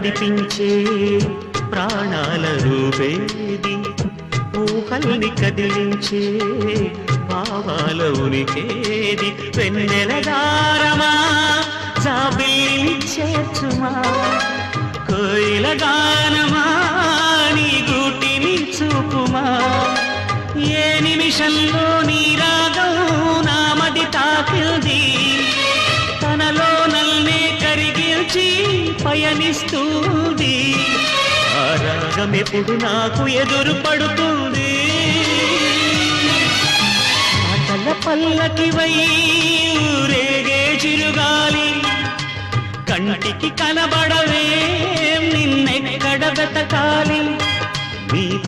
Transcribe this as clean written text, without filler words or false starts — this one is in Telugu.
నడిపించే ప్రాణాల రూపేది, ఊహల్ని కదిలించే భావాల ఉనికేది. వెన్నెల దారమా జాబిల్లి చేర్చుమా, కోయిల గానమా నీ గూటిని చూపుమా. ఏ నిమిషంలో నీ రాగం నామది తాకింది, తనలో నల్నే కరిగిల్చి పయనిస్తుంది. ఆ రాగం ఎప్పుడు నాకు ఎదురు పడుతుంది. పాటల పల్లకివై ఊరేగే చిరుగాలి, కంటికి కనబడవే నిన్నెక్కడ వెతకాలి.